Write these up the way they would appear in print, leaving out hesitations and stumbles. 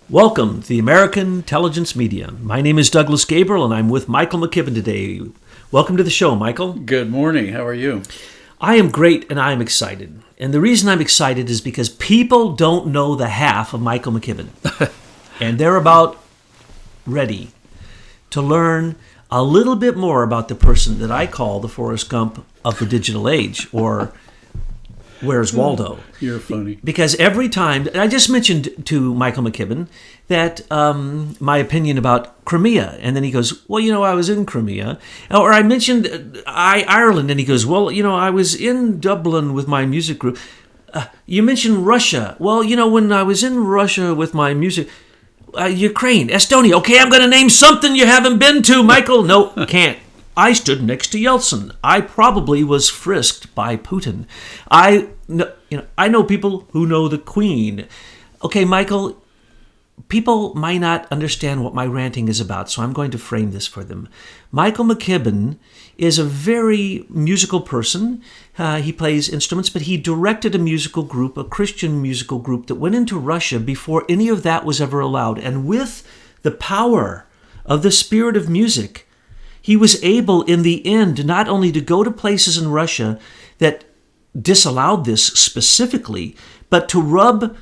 Welcome to the American Intelligence Media. My name is Douglas Gabriel, and I'm with Michael McKibben today. Welcome to the show, Michael. Good morning. How are you? I am great, and I'm excited. And the reason I'm excited is because people don't know the half of Michael McKibben. And they're about ready to learn a little bit more about the person that I call the Forrest Gump of the digital age, or Where's Waldo? You're funny. Because every time, I just mentioned to Michael McKibben that my opinion about Crimea, and then he goes, well, I was in Crimea. Or I mentioned Ireland, and he goes, well, I was in Dublin with my music group. You mentioned Russia. Well, when I was in Russia with my music, Ukraine, Estonia. Okay, I'm going to name something you haven't been to, Michael. No, can't. I stood next to Yeltsin. I probably was frisked by Putin. I know people who know the Queen. Okay, Michael, people might not understand what my ranting is about, so I'm going to frame this for them. Michael McKibben is a very musical person. He plays instruments, but he directed a musical group, a Christian musical group that went into Russia before any of that was ever allowed. And with the power of the spirit of music, he was able, in the end, not only to go to places in Russia that disallowed this specifically, but to rub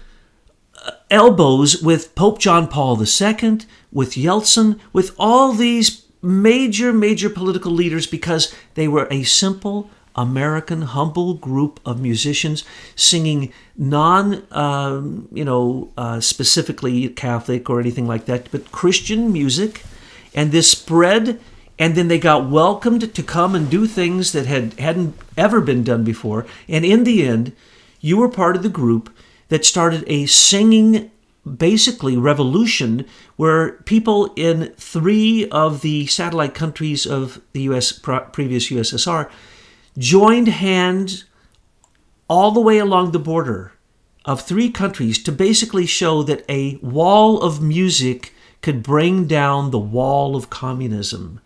elbows with Pope John Paul II, with Yeltsin, with all these major political leaders, because they were a simple American, humble group of musicians singing specifically Catholic or anything like that, but Christian music. And this spread. And then they got welcomed to come and do things that hadn't ever been done before. And in the end, you were part of the group that started a singing, basically, revolution where people in 3 of the satellite countries of the previous USSR joined hands all the way along the border of 3 countries to basically show that a wall of music could bring down the wall of communism.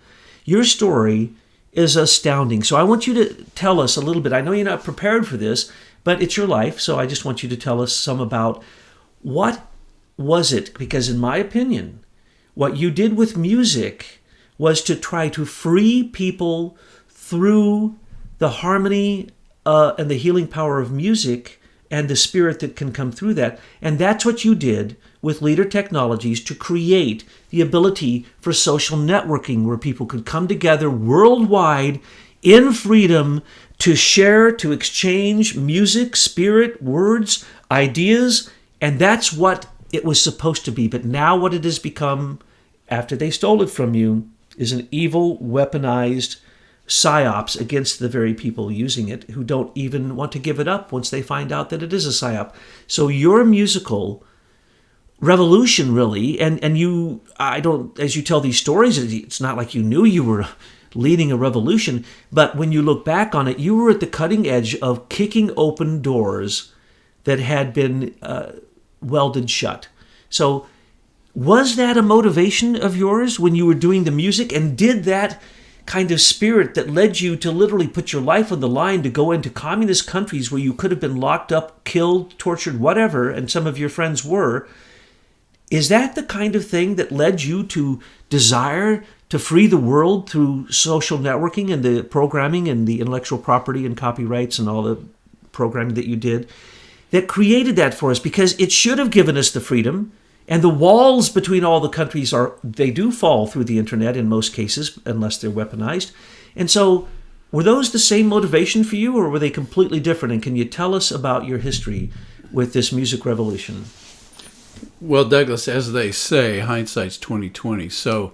Your story is astounding. So I want you to tell us a little bit. I know you're not prepared for this, but it's your life. So I just want you to tell us some about what was it? Because in my opinion, what you did with music was to try to free people through the harmony and the healing power of music and the spirit that can come through that. And that's what you did with Leader Technologies to create the ability for social networking where people could come together worldwide in freedom to share, to exchange music, spirit, words, ideas. And that's what it was supposed to be. But now what it has become, after they stole it from you, is an evil, weaponized psyops against the very people using it who don't even want to give it up once they find out that it is a psyop. So your musical revolution, really, and you, as you tell these stories, it's not like you knew you were leading a revolution, but when you look back on it, you were at the cutting edge of kicking open doors that had been welded shut. So was that a motivation of yours when you were doing the music, and did that kind of spirit that led you to literally put your life on the line to go into communist countries where you could have been locked up, killed, tortured, whatever, and some of your friends were, is that the kind of thing that led you to desire to free the world through social networking and the programming and the intellectual property and copyrights and all the programming that you did that created that for us? Because it should have given us the freedom. And the walls between all the countries they do fall through the internet in most cases, unless they're weaponized. And so were those the same motivation for you, or were they completely different? And can you tell us about your history with this music revolution? Well, Douglas, as they say, hindsight's 20/20. So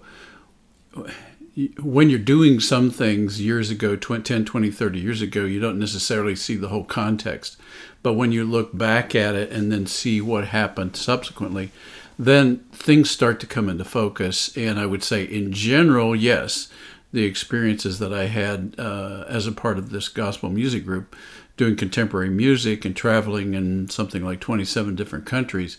when you're doing some things years ago, 10, 20, 30 years ago, you don't necessarily see the whole context. But when you look back at it and then see what happened subsequently, then things start to come into focus. And I would say in general, yes, the experiences that I had as a part of this gospel music group, doing contemporary music and traveling in something like 27 different countries,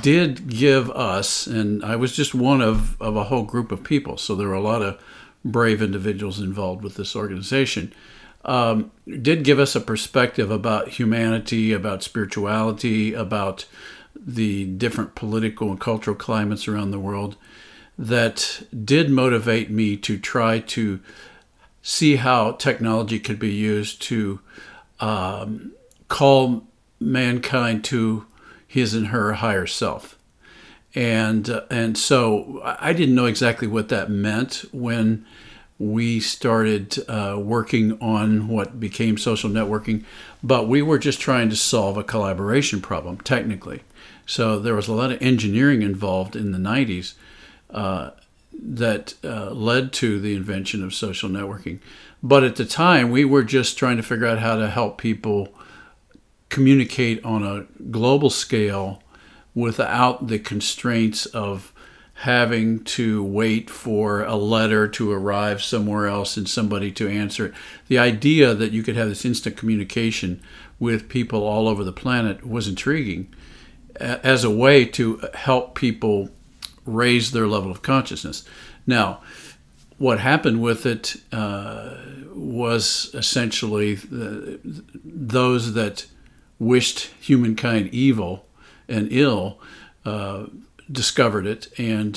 did give us, and I was just one of a whole group of people, so there were a lot of brave individuals involved with this organization, did give us a perspective about humanity, about spirituality, about the different political and cultural climates around the world that did motivate me to try to see how technology could be used to call mankind to his and her higher self. And so I didn't know exactly what that meant when we started working on what became social networking, but we were just trying to solve a collaboration problem, technically. So there was a lot of engineering involved in the 90s that led to the invention of social networking. But at the time, we were just trying to figure out how to help people communicate on a global scale without the constraints of having to wait for a letter to arrive somewhere else and somebody to answer it. The idea that you could have this instant communication with people all over the planet was intriguing as a way to help people raise their level of consciousness. Now, what happened with it was essentially those that wished humankind evil and ill discovered it and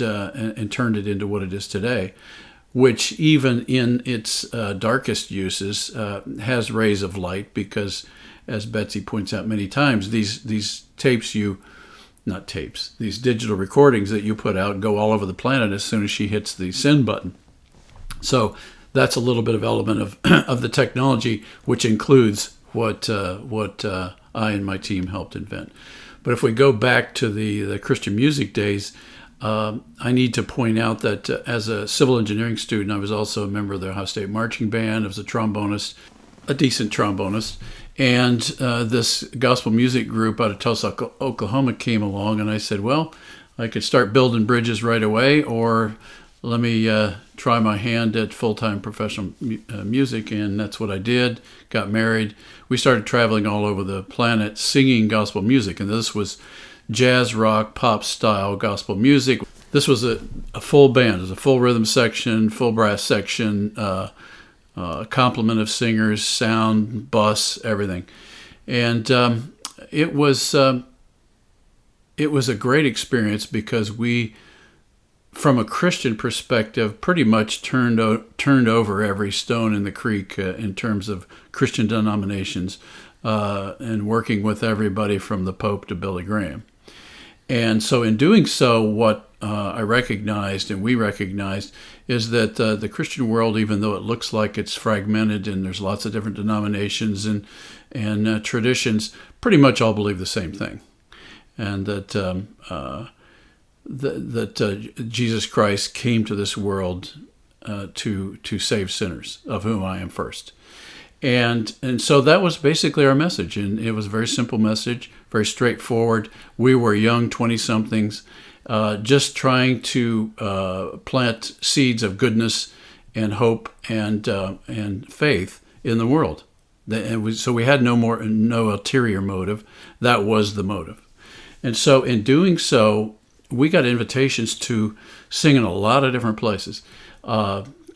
turned it into what it is today, which even in its darkest uses has rays of light, because, as Betsy points out many times, these digital recordings that you put out go all over the planet as soon as she hits the send button. So that's a little bit of element of the technology, which includes what I and my team helped invent. But if we go back to the Christian music days, I need to point out that as a civil engineering student, I was also a member of the Ohio State Marching Band. I was a trombonist, a decent trombonist. And this gospel music group out of Tulsa, Oklahoma came along, and I said, well, I could start building bridges right away, or let me try my hand at full-time professional music. And that's what I did. Got married. We started traveling all over the planet singing gospel music. And this was jazz, rock, pop style gospel music. This was a full band. It was a full rhythm section, full brass section, complement of singers, sound, bus, everything. And it was a great experience, because we, from a Christian perspective, pretty much turned over every stone in the creek in terms of Christian denominations, and working with everybody from the Pope to Billy Graham. And so in doing so, what I recognized, and we recognized, is that the Christian world, even though it looks like it's fragmented and there's lots of different denominations and traditions, pretty much all believe the same thing. And that Jesus Christ came to this world to save sinners, of whom I am first. And so that was basically our message. And it was a very simple message, very straightforward. We were young 20-somethings, just trying to plant seeds of goodness and hope and faith in the world. So we had no ulterior motive. That was the motive. And so in doing so, we got invitations to sing in a lot of different places.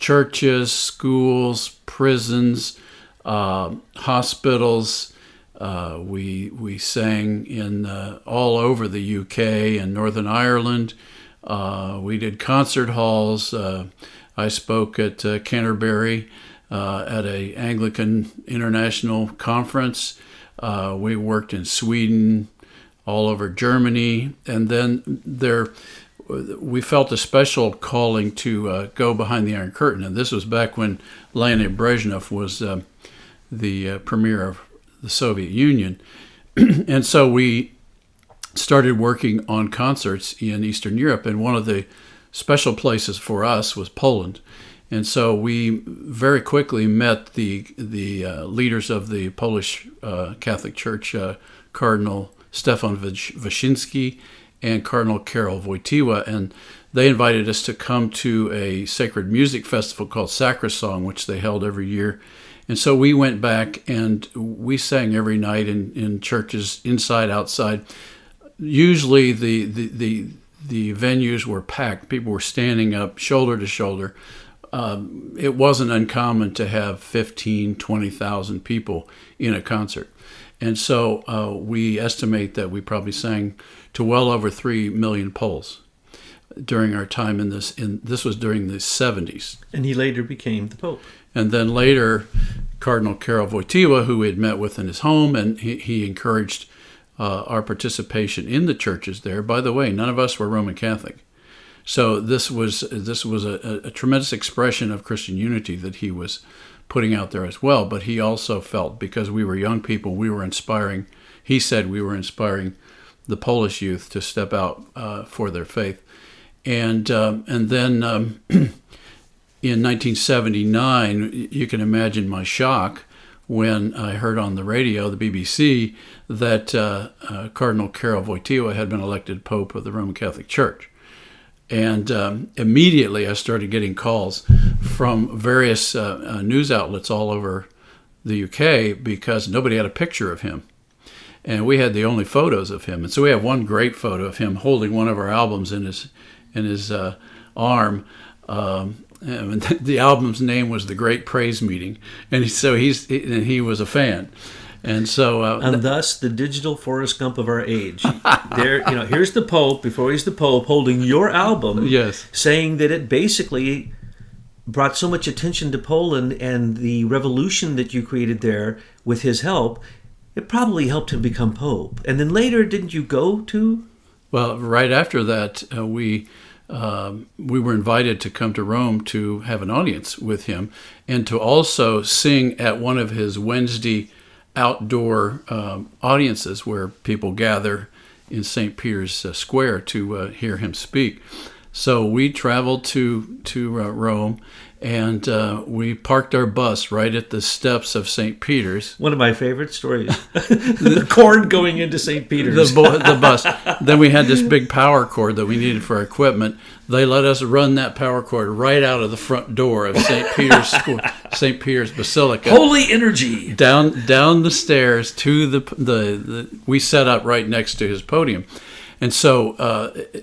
Churches, schools, prisons, hospitals. We sang in all over the UK and Northern Ireland. We did concert halls. I spoke at Canterbury at a Anglican International Conference. We worked in Sweden, all over Germany, and then we felt a special calling to go behind the Iron Curtain. And this was back when Leonid Brezhnev was the premier of the Soviet Union. And so we started working on concerts in Eastern Europe, and one of the special places for us was Poland. And so we very quickly met the leaders of the Polish Catholic Church, Cardinal Stefan Wyszynski and Cardinal Karol Wojtyła, and they invited us to come to a sacred music festival called Sacrisong, which they held every year. And so we went back and we sang every night in churches, inside, outside. Usually the venues were packed. People were standing up shoulder to shoulder. It wasn't uncommon to have 15, 20,000 people in a concert. And so we estimate that we probably sang to well over 3 million Poles during our time in this. This was during the 70s. And he later became the Pope. And then later, Cardinal Karol Wojtyła, who we had met with in his home, and he encouraged our participation in the churches there. By the way, none of us were Roman Catholic. So this was a tremendous expression of Christian unity that he was putting out there as well. But he also felt, because we were young people, we were inspiring. He said we were inspiring the Polish youth to step out for their faith. And then in 1979, you can imagine my shock when I heard on the radio, the BBC, that Cardinal Karol Wojtyła had been elected Pope of the Roman Catholic Church. And immediately I started getting calls from various news outlets all over the UK because nobody had a picture of him. And we had the only photos of him. And so we have one great photo of him holding one of our albums in his arm. And the album's name was The Great Praise Meeting. And so he was a fan. And so, and thus the digital Forrest Gump of our age. There, here's the Pope before he's the Pope holding your album, yes, saying that it basically brought so much attention to Poland and the revolution that you created there with his help. It probably helped him become Pope. And then later, didn't you go to? Well, right after that, we were invited to come to Rome to have an audience with him and to also sing at one of his Wednesday outdoor audiences where people gather in St. Peter's Square to hear him speak. So we traveled to Rome, and we parked our bus right at the steps of St. Peter's. One of my favorite stories. The cord going into St. Peter's. The bus. Then we had this big power cord that we needed for our equipment. They let us run that power cord right out of the front door of St. Peter's School, St. Peter's Basilica. Holy energy! Down the stairs to the we set up right next to his podium. And so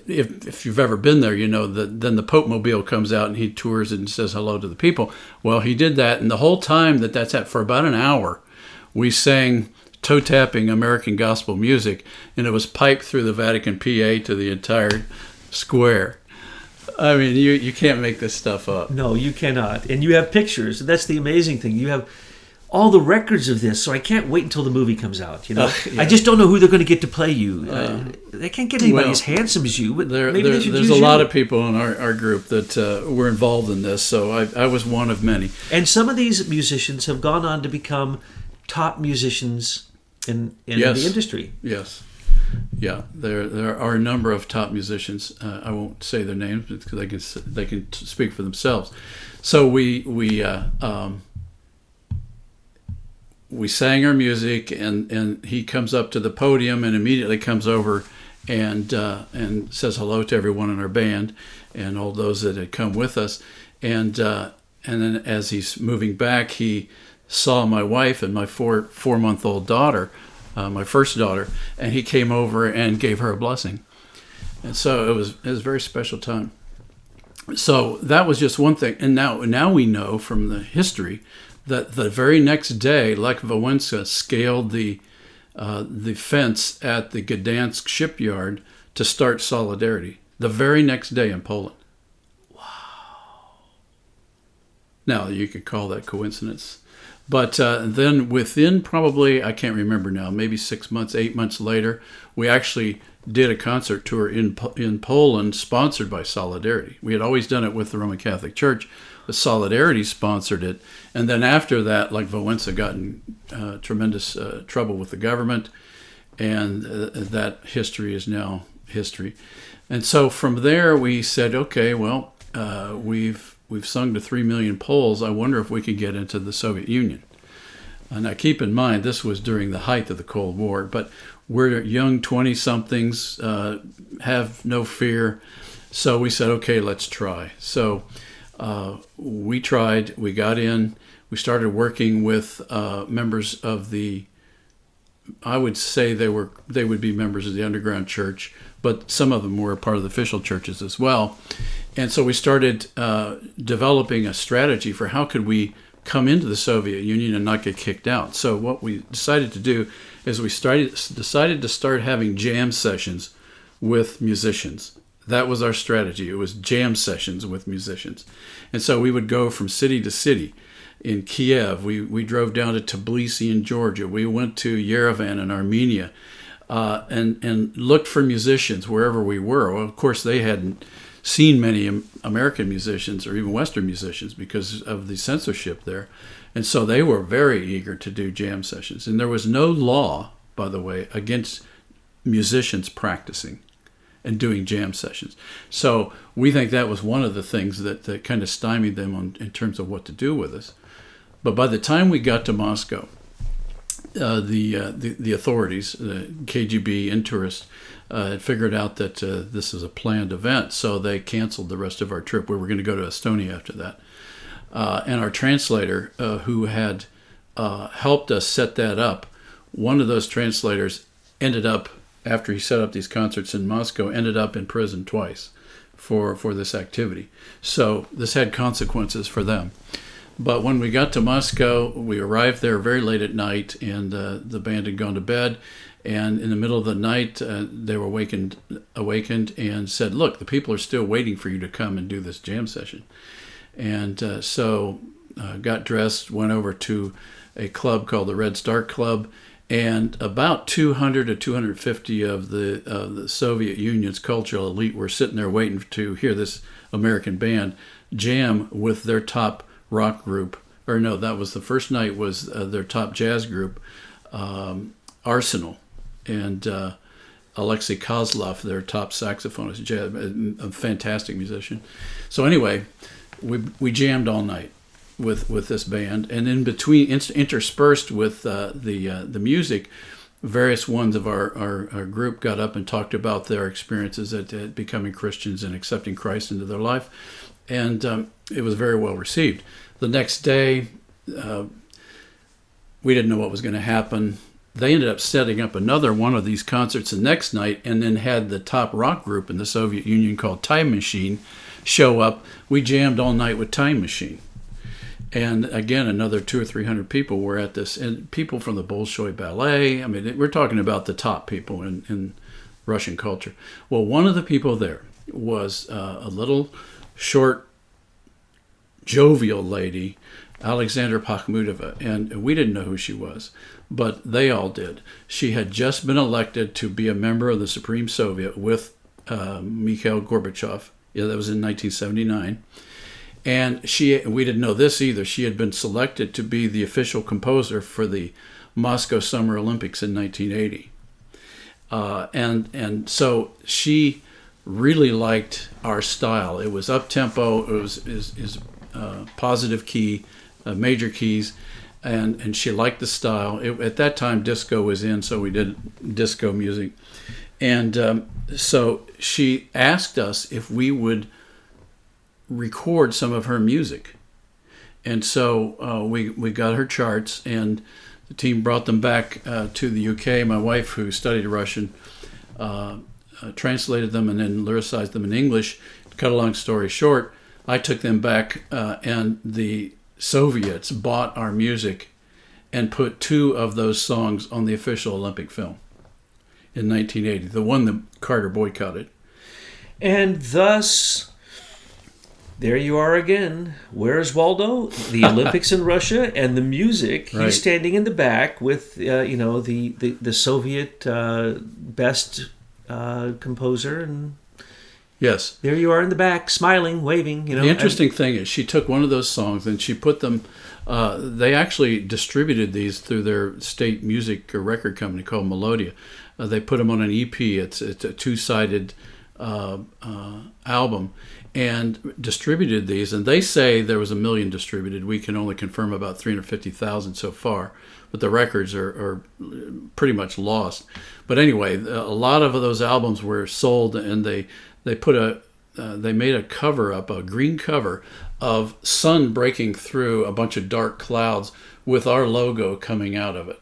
if you've ever been there, you know that then the Pope Mobile comes out and he tours and says hello to the people. Well, he did that, and the whole time that's at for about an hour, we sang toe-tapping American gospel music, and it was piped through the Vatican PA to the entire square. I mean, you can't make this stuff up. No, you cannot. And you have pictures. That's the amazing thing. You have all the records of this, so I can't wait until the movie comes out. Yeah. I just don't know who they're going to get to play you. They can't get anybody as handsome as you, but maybe they should use you. There's a lot of people in our group that were involved in this, so I was one of many. And some of these musicians have gone on to become top musicians in yes. the industry. Yes. Yeah, there are a number of top musicians. I won't say their names because they can speak for themselves. So we sang our music, and he comes up to the podium and immediately comes over and says hello to everyone in our band and all those that had come with us. And then as he's moving back, he saw my wife and my four-month-old daughter, my first daughter, and he came over and gave her a blessing. And so it was a very special time. So that was just one thing. And now we know from the history that the very next day, Lech Wałęsa scaled the fence at the Gdansk shipyard to start Solidarity. The very next day in Poland. Wow. Now, you could call that coincidence. But then within probably, I can't remember now, maybe 6 months, 8 months later, we actually did a concert tour in Poland sponsored by Solidarity. We had always done it with the Roman Catholic Church, but Solidarity sponsored it. And then after that, like Wałęsa got in tremendous trouble with the government, and that history is now history. And so from there we said, okay, well, we've sung to 3 million Poles. I wonder if we could get into the Soviet Union. Now keep in mind, this was during the height of the Cold War, but we're young 20-somethings, have no fear. So we said, okay, let's try. So we tried, we got in, we started working with members of the, I would say they would be members of the underground church, but some of them were part of the official churches as well. And so we started developing a strategy for how could we come into the Soviet Union and not get kicked out. So what we decided to do is we decided to start having jam sessions with musicians. That was our strategy. It was jam sessions with musicians. And so we would go from city to city. In Kiev, we drove down to Tbilisi in Georgia. We went to Yerevan in Armenia, and looked for musicians wherever we were. Well, of course, they hadn't seen many American musicians or even Western musicians because of the censorship there. And so they were very eager to do jam sessions. And there was no law, by the way, against musicians practicing and doing jam sessions. So we think that was one of the things that kind of stymied them in terms of what to do with us. But by the time we got to Moscow, the authorities, the KGB Intourist, had figured out that this is a planned event, so they canceled the rest of our trip. We were going to go to Estonia after that. And our translator, who had helped us set that up, one of those translators ended up, after he set up these concerts in Moscow, ended up in prison twice for this activity. So this had consequences for them. But when we got to Moscow, we arrived there very late at night, and the band had gone to bed. And in the middle of the night, they were awakened and said, "Look, the people are still waiting for you to come and do this jam session." And so got dressed, went over to a club called the Red Star Club, and about 200 to 250 of the Soviet Union's cultural elite were sitting there waiting to hear this American band jam with their top rock group. Or no, that was the first night, was their top jazz group, Arsenal, and Alexei Kozlov, their top saxophonist, a fantastic musician. So anyway, we jammed all night with this band, and in between, interspersed with the music, various ones of our group got up and talked about their experiences at becoming Christians and accepting Christ into their life, and it was very well received. The next day, we didn't know what was going to happen. They ended up setting up another one of these concerts the next night, and then had the top rock group in the Soviet Union called Time Machine show up. We jammed all night with Time Machine. And again, another 200 or 300 people were at this, and people from the Bolshoi Ballet. I mean, we're talking about the top people in Russian culture. Well, one of the people there was a little short, jovial lady, Alexandra Pakhmudova, and we didn't know who she was, but they all did. She had just been elected to be a member of the Supreme Soviet with Mikhail Gorbachev. Yeah, that was in 1979. And we didn't know this either. She had been selected to be the official composer for the Moscow Summer Olympics in 1980. And so she really liked our style. It was up-tempo. It was positive key, major keys, and she liked the style. At that time, disco was in, so we did disco music. And so she asked us if we would record some of her music. And so we got her charts, and the team brought them back to the UK. My wife, who studied Russian, translated them and then lyricized them in English. To cut a long story short, I took them back, and the Soviets bought our music and put 2 of those songs on the official Olympic film in 1980, the one that Carter boycotted. And thus, there you are again. Where's Waldo? The Olympics in Russia and the music. Right. He's standing in the back with the Soviet best composer, and Yes. there you are in the back, smiling, waving. The interesting thing is, she took one of those songs and she put them. They actually distributed these through their state music record company called Melodia. They put them on an EP. It's a 2-sided album, and distributed these. And they say there was 1 million distributed. We can only confirm about 350,000 so far, but the records are pretty much lost. But anyway, a lot of those albums were sold, and they made a cover up, a green cover of sun breaking through a bunch of dark clouds with our logo coming out of it.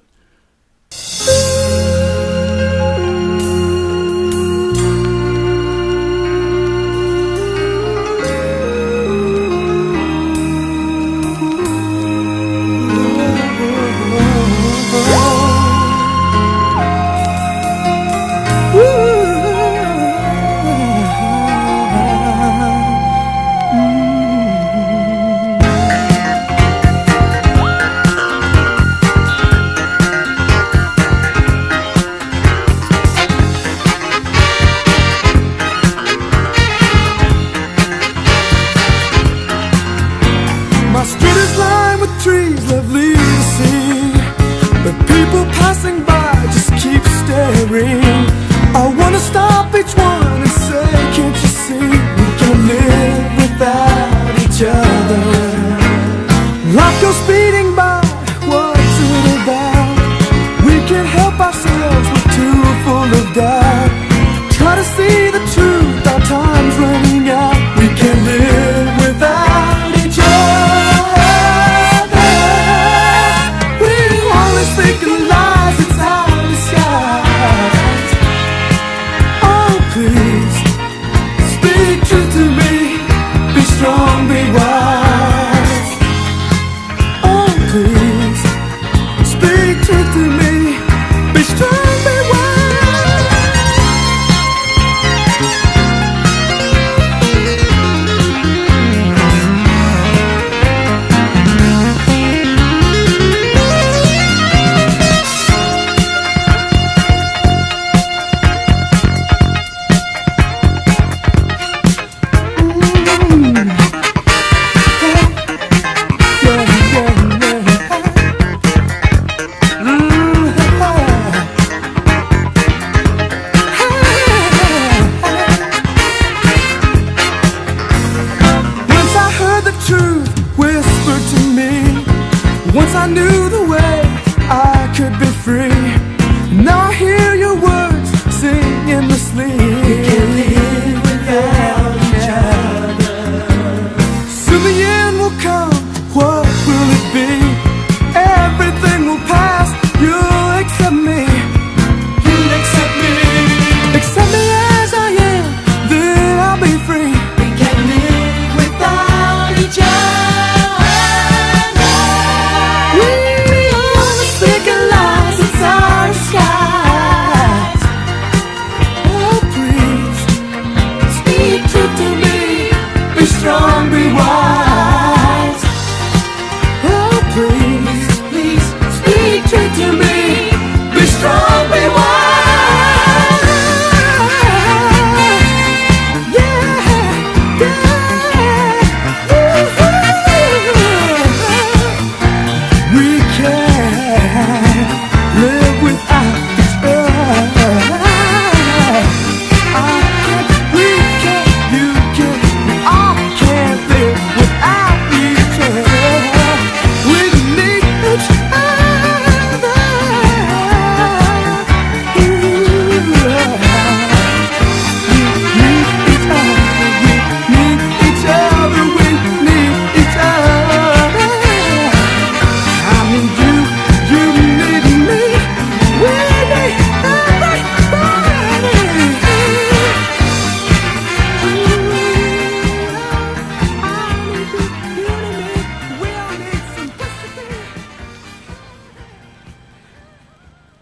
strong.